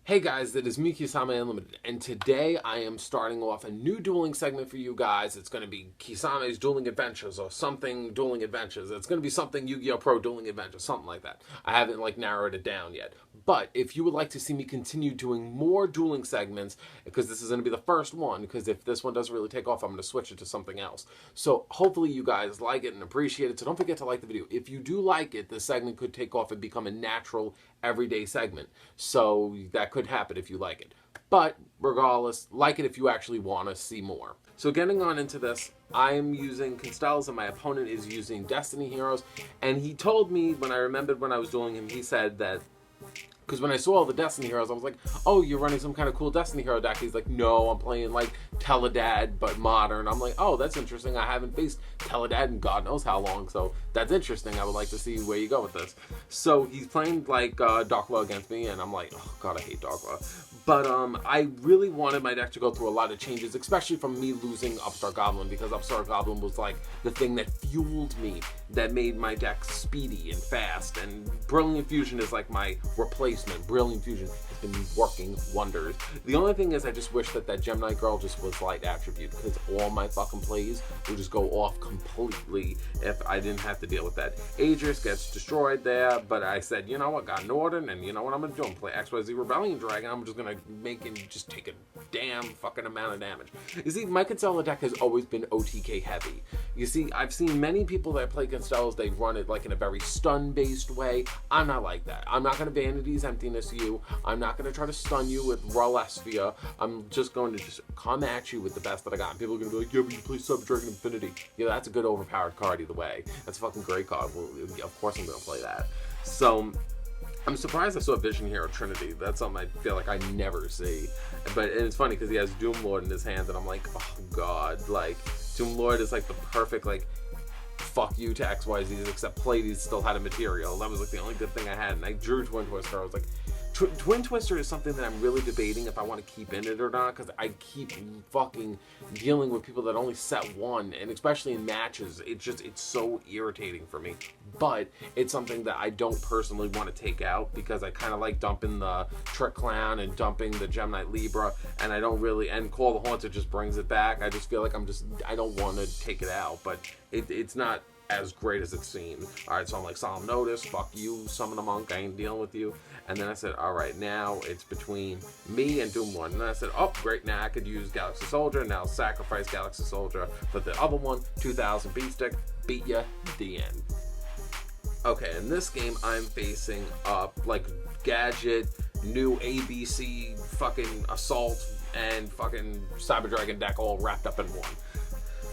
Hey guys, it is me, Kisame Unlimited, and today I am starting off a new dueling segment for you guys. It's going to be Kisame's Dueling Adventures or something Dueling Adventures. It's going to be something Yu-Gi-Oh! Pro Dueling Adventures, something like that. I haven't narrowed it down yet. But if you would like to see me continue doing more dueling segments, because this is going to be the first one, because if this one doesn't really take off, I'm going to switch it to something else. So hopefully you guys like it and appreciate it. So don't forget to like the video. If you do like it, this segment could take off and become a natural everyday segment. So that could happen if you like it. But regardless, like it if you actually want to see more. So getting on into this, I'm using Constellas and my opponent is using Destiny Heroes. And he told me, when I remembered when I was dueling him, he said that, because when I saw all the Destiny Heroes, I was like, oh, you're running some kind of cool Destiny Hero deck. He's like, no, I'm playing like Teledad, but modern. I'm like, oh, that's interesting. I haven't faced Teledad in God knows how long, so that's interesting. I would like to see where you go with this. So he's playing like Darkwa against me, and I'm like, oh god, I hate Darkwa. But I really wanted my deck to go through a lot of changes, especially from me losing Upstart Goblin, because Upstart Goblin was like the thing that fueled me, that made my deck speedy and fast, and Brilliant Fusion is like my replacement. Brilliant Fusion has been working wonders. The only thing is I just wish that that Gemini Girl just was light attribute, because all my fucking plays would just go off completely if I didn't have to deal with that. Aegis gets destroyed there, but I said, you know what, got Norden, and you know what I'm gonna do? I'm gonna play XYZ Rebellion Dragon. I'm just gonna make it just take a damn fucking amount of damage. You see, my Constella deck has always been OTK heavy. You see, I've seen many people that play Constellas, they run it like in a very stun-based way. I'm not like that. I'm not gonna Vanity's Emptiness you. I'm not gonna try to stun you with Ralesphia. I'm just going to just come at you with the best that I got. And people are gonna be like, yeah, but you play Sub-Dragon Infinity. Yeah, that's a good overpowered card either way. That's a fucking great card. Well, of course I'm gonna play that. So I'm surprised I saw Vision Hero Trinity. That's something I feel like I never see. But it's funny because he has Doom Lord in his hands, and I'm like, oh god, like Doom Lord is like the perfect like fuck you to XYZs, except Pleiades still had a material. That was like the only good thing I had, and I drew Twin Twister. I was like, Twin Twister is something that I'm really debating if I want to keep in it or not, because I keep fucking dealing with people that only set one, and especially in matches, it's so irritating for me. But it's something that I don't personally want to take out, because I kind of like dumping the Trick Clown and dumping the Gemini Libra, and I don't really, and Call the Haunted just brings it back. I just feel like I don't want to take it out, but it's not as great as it seems. Alright, so I'm like, Solemn Notice, fuck you, Summon a Monk, I ain't dealing with you. And then I said, alright, now it's between me and Doom Lord. And then I said, oh, great, now I could use Galaxy Soldier, now sacrifice Galaxy Soldier for the other one, 2000 beat stick, beat ya, the end. Okay, in this game, I'm facing up like Gadget, new ABC, fucking Assault, and fucking Cyber Dragon deck all wrapped up in one.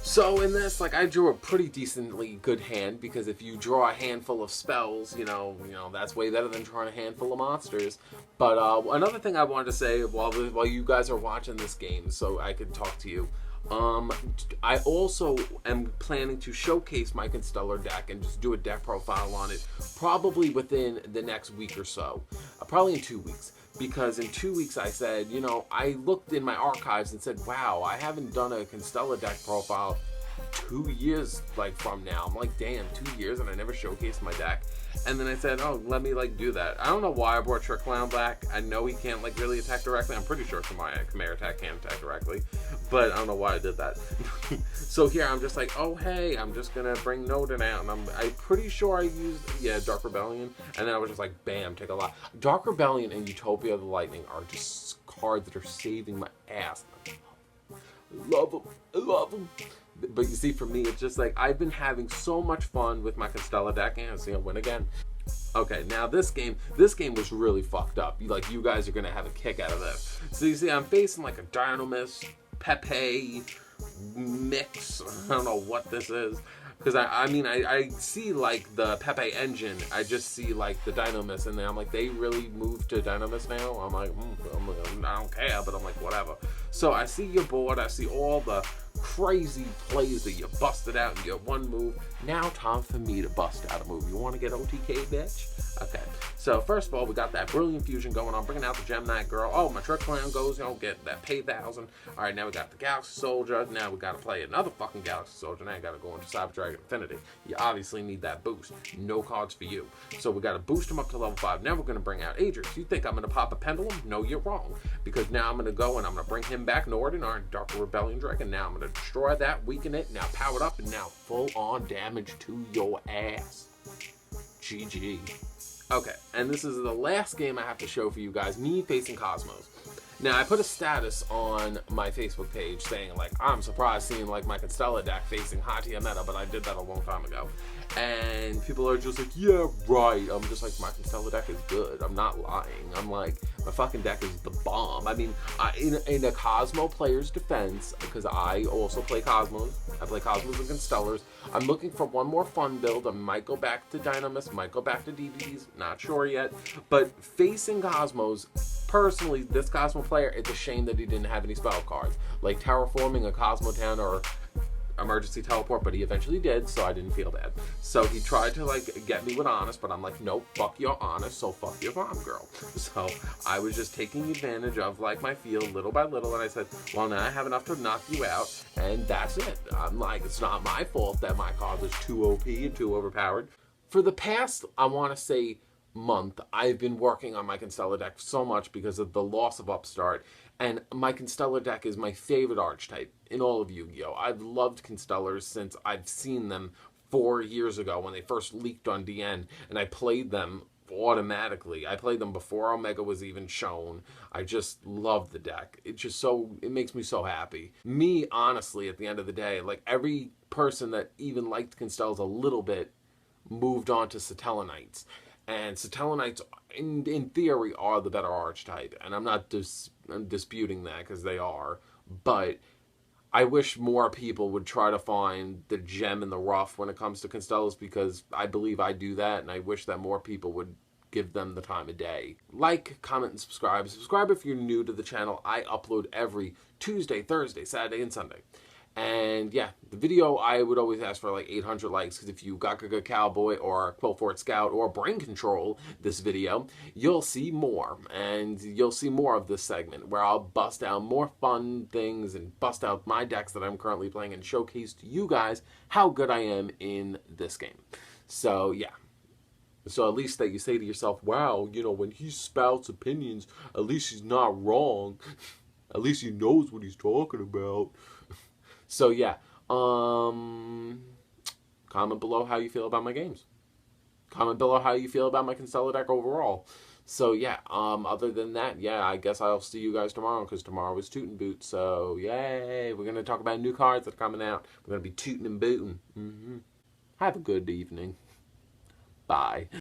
So in this, like, I drew a pretty decently good hand, because if you draw a handful of spells, you know, that's way better than drawing a handful of monsters. But another thing I wanted to say while you guys are watching this game, so I could talk to you, I also am planning to showcase my Constellar deck and just do a deck profile on it, probably within the next week or so, probably in 2 weeks. Because in 2 weeks I said, you know, I looked in my archives and said, wow, I haven't done a Constellar deck profile 2 years like from now. I'm like, damn, 2 years and I never showcased my deck. And then I said, oh, let me like do that. I don't know why I brought Trick Clown back. I know he can't like really attack directly. I'm pretty sure Khmer attack can't attack directly, but I don't know why I did that. So here I'm just like, oh hey, I'm just gonna bring Norden out, and I'm pretty sure I used Dark Rebellion, and then I was just like, bam, take a lot. Dark Rebellion and Utopia of the Lightning are just cards that are saving my ass. I love them. But you see, for me, it's just like, I've been having so much fun with my Constella deck, and see, I win again. Okay, now this game was really fucked up. Like, you guys are gonna have a kick out of this. So you see, I'm facing like a Dynamis, Pepe mix. I don't know what this is. Because I mean, I see like the Pepe engine, I just see like the Dynamis, and then I'm like, they really moved to Dynamis now? I'm like, I don't care, but I'm like, whatever. So I see your board, I see all the crazy plays that you busted out and get one move. Now time for me to bust out a move. You want to get OTK, bitch? Okay, So first of all, we got that Brilliant Fusion going on, bringing out the Gem Knight Girl. Oh, my Trick Clan goes, get that pay 1,000. All right, now we got the Galaxy Soldier. Now we got to play another fucking Galaxy Soldier. Now I got to go into Cyber Dragon Infinity. You obviously need that boost. No cards for you. So we got to boost him up to level 5. Now we're going to bring out Aegis. You think I'm going to pop a Pendulum? No, you're wrong. Because now I'm going to go and I'm going to bring him back, Norden, our Dark Rebellion Dragon. Now I'm going to destroy that, weaken it, now powered up, and now full on damage to your ass. GG. Okay, and this is the last game I have to show for you guys, me facing Cosmos. Now, I put a status on my Facebook page saying, like, I'm surprised seeing, like, my Constella deck facing Hatia Meta, but I did that a long time ago. And people are just like, yeah, right. I'm just like, my Constella deck is good. I'm not lying. I'm like, my fucking deck is the bomb. I mean, in a Cosmo player's defense, because I also play Cosmos, I play Cosmos and Constellars, I'm looking for one more fun build. I might go back to Dynamis, might go back to DVDs, not sure yet. But facing Cosmos, personally, this Cosmo player, it's a shame that he didn't have any spell cards, like Terraforming a Cosmo Town or Emergency Teleport, but he eventually did, so I didn't feel bad. So he tried to, like, get me with Honest, but I'm like, nope, fuck your Honest, so fuck your Bomb Girl. So I was just taking advantage of, like, my field little by little, and I said, well, now I have enough to knock you out, and that's it. I'm like, it's not my fault that my card was too OP and too overpowered. For the past, I want to say, month, I've been working on my Constellar deck so much because of the loss of Upstart, and my Constellar deck is my favorite archetype in all of Yu-Gi-Oh! I've loved Constellars since I've seen them 4 years ago when they first leaked on DN, and I played them automatically. I played them before Omega was even shown. I just love the deck. It makes me so happy. Me, honestly, at the end of the day, like, every person that even liked Constellars a little bit moved on to Satellarknights. And Satellarknights, in theory, are the better archetype. And I'm not disputing that, because they are. But I wish more people would try to find the gem in the rough when it comes to Constellars, because I believe I do that, and I wish that more people would give them the time of day. Like, comment, and subscribe. Subscribe if you're new to the channel. I upload every Tuesday, Thursday, Saturday, and Sunday. And yeah, the video, I would always ask for like 800 likes, because if you got Gaga Cowboy or Quillfort Scout or Brain Control this video, you'll see more. And you'll see more of this segment where I'll bust out more fun things and bust out my decks that I'm currently playing and showcase to you guys how good I am in this game. So yeah. So at least that you say to yourself, wow, you know, when he spouts opinions, at least he's not wrong. At least he knows what he's talking about. So yeah, comment below how you feel about my games. Comment below how you feel about my Constellar deck overall. So yeah, other than that, yeah, I guess I'll see you guys tomorrow, because tomorrow is Tootin' Boot. So yay, we're going to talk about new cards that are coming out. We're going to be tootin' and bootin'. Have a good evening. Bye.